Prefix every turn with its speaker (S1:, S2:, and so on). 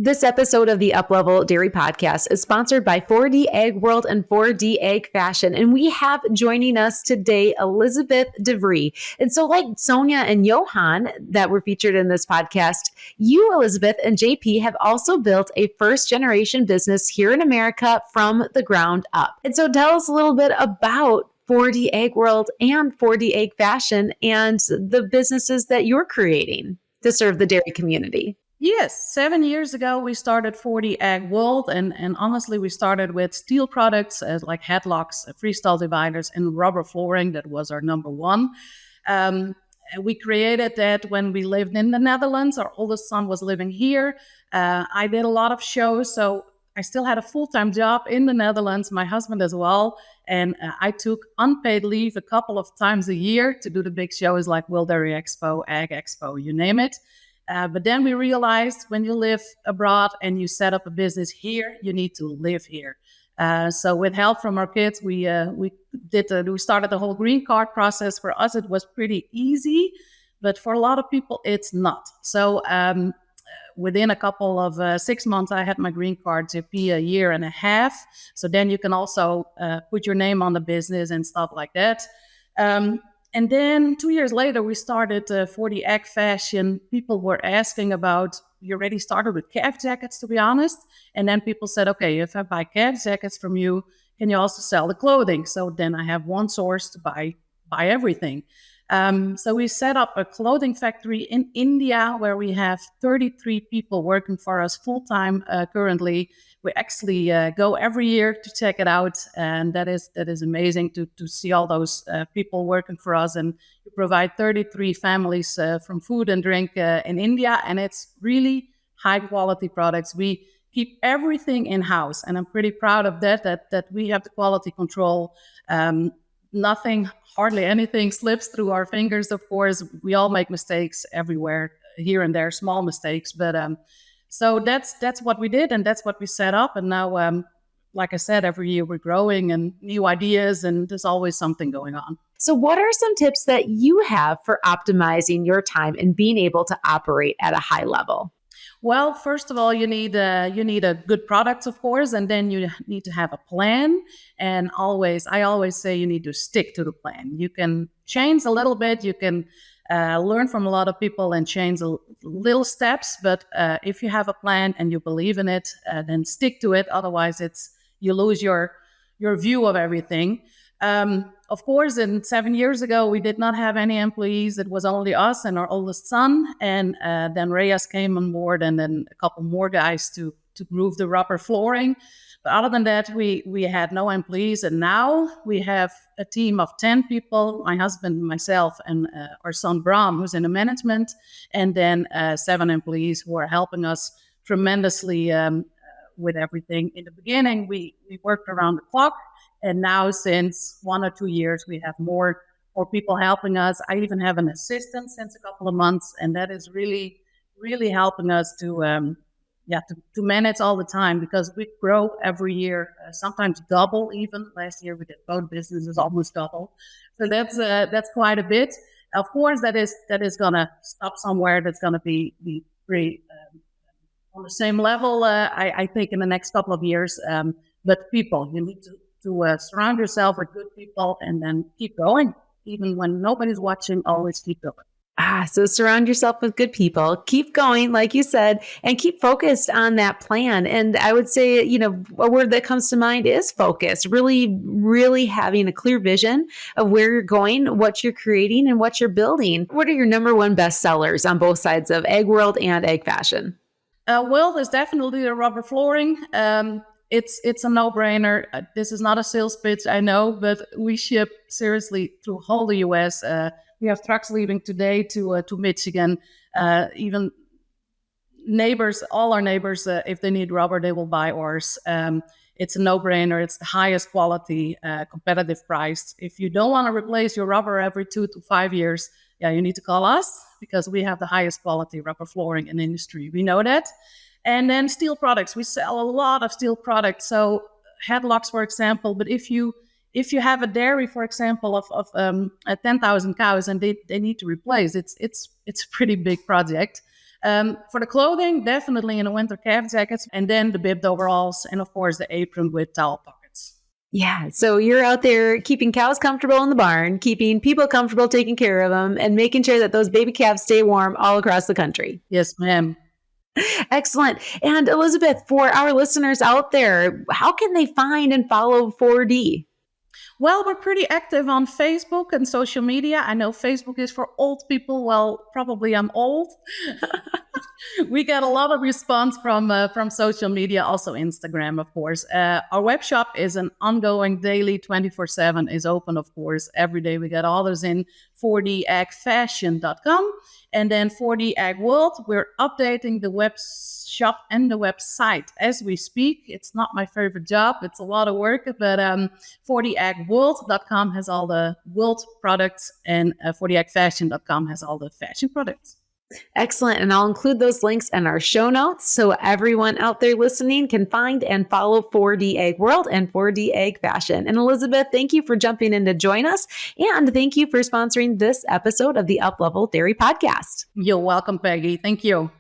S1: This episode of the Uplevel Dairy podcast is sponsored by 4D Egg World and 4D Egg Fashion. And we have joining us today, Elizabeth De Vries. And so like Sonia and Johan that were featured in this podcast, you, Elizabeth, and JP have also built a first generation business here in America from the ground up. And so tell us a little bit about 4D Egg World and 4D Egg Fashion and the businesses that you're creating to serve the dairy community.
S2: Yes, 7 years ago, we started 40 Egg World, and honestly, we started with steel products like headlocks, freestyle dividers, and rubber flooring. That was our number one. We created that when we lived in the Netherlands. Our oldest son was living here. I did a lot of shows, so I still had a full-time job in the Netherlands, my husband as well, and I took unpaid leave a couple of times a year to do the big shows like World Dairy Expo, Egg Expo, you name it. But then we realized when you live abroad and you set up a business here, you need to live here. So with help from our kids, we started the whole green card process. For us, it was pretty easy, but for a lot of people, it's not. So within a couple of 6 months, I had my green card to be a year and a half. So then you can also put your name on the business and stuff like that. And then 2 years later, we started 40 Egg Fashion. People were asking about, you already started with calf jackets, to be honest. And then people said, okay, if I buy calf jackets from you, can you also sell the clothing? So then I have one source to buy everything. So we set up a clothing factory in India where we have 33 people working for us full-time currently. We actually go every year to check it out, and that is amazing to see all those people working for us. And we provide 33 families from food and drink in India, and it's really high-quality products. We keep everything in-house, and I'm pretty proud of that we have the quality control. Nothing, hardly anything slips through our fingers, of course. We all make mistakes everywhere, here and there, small mistakes. But so that's what we did, and that's what we set up. And now, like I said, every year we're growing and new ideas, and there's always something going on.
S1: So what are some tips that you have for optimizing your time and being able to operate at a high level?
S2: Well, first of all, you need a good product, of course, and then you need to have a plan. And I always say you need to stick to the plan. You can change a little bit. You can learn from a lot of people and change little steps. But if you have a plan and you believe in it, then stick to it. Otherwise, you lose your view of everything. Of course, 7 years ago, we did not have any employees. It was only us and our oldest son. And then Reyes came on board, and then a couple more guys to groove the rubber flooring. But other than that, we had no employees. And now we have a team of 10 people, my husband, myself, and our son, Bram, who's in the management. And then 7 employees who are helping us tremendously with everything. In the beginning, we worked around the clock. And now, since 1 or 2 years, we have more people helping us. I even have an assistant since a couple of months, and that is really, really helping us to manage all the time, because we grow every year, sometimes double even. Last year we did both businesses almost double, so that's quite a bit. Of course, that is gonna stop somewhere. That's gonna be pretty on the same level. I think in the next couple of years. But people, you need to surround yourself with good people and then keep going. Even when nobody's watching, always keep going.
S1: So surround yourself with good people, keep going, like you said, and keep focused on that plan. And I would say, a word that comes to mind is focus, really, really having a clear vision of where you're going, what you're creating, and what you're building. What are your number one best sellers on both sides of Egg World and Egg Fashion?
S2: Well, there's definitely the rubber flooring. It's a no-brainer. This is not a sales pitch, I know, but we ship seriously through whole the U.S. We have trucks leaving today to Michigan. Even neighbors, all our neighbors, if they need rubber, they will buy ours. It's a no-brainer. It's the highest quality, competitive price. If you don't want to replace your rubber every 2 to 5 years, you need to call us, because we have the highest quality rubber flooring in the industry. We know that. And then steel products. We sell a lot of steel products. So headlocks, for example. But if you have a dairy, for example, of 10,000 cows and they need to replace, it's a pretty big project. For the clothing, definitely in the winter calf jackets, and then the bibbed overalls, and of course the apron with towel pockets.
S1: Yeah. So you're out there keeping cows comfortable in the barn, keeping people comfortable taking care of them, and making sure that those baby calves stay warm all across the country.
S2: Yes, ma'am.
S1: Excellent. And Elizabeth, for our listeners out there, how can they find and follow 4D?
S2: Well, we're pretty active on Facebook and social media. I know Facebook is for old people. Well, probably I'm old. We get a lot of response from social media, also Instagram, of course. Our web shop is an ongoing daily 24/7 is open, of course. Every day we get orders in 4dagfashion.com. And then 4D Ag World, we're updating the web shop and the website as we speak. It's not my favorite job. It's a lot of work, but 4dagworld.com has all the world products, and 4dagfashion.com has all the fashion products.
S1: Excellent. And I'll include those links in our show notes so everyone out there listening can find and follow 4D Egg World and 4D Egg Fashion. And Elizabeth, thank you for jumping in to join us. And thank you for sponsoring this episode of the Uplevel Dairy Podcast.
S2: You're welcome, Peggy. Thank you.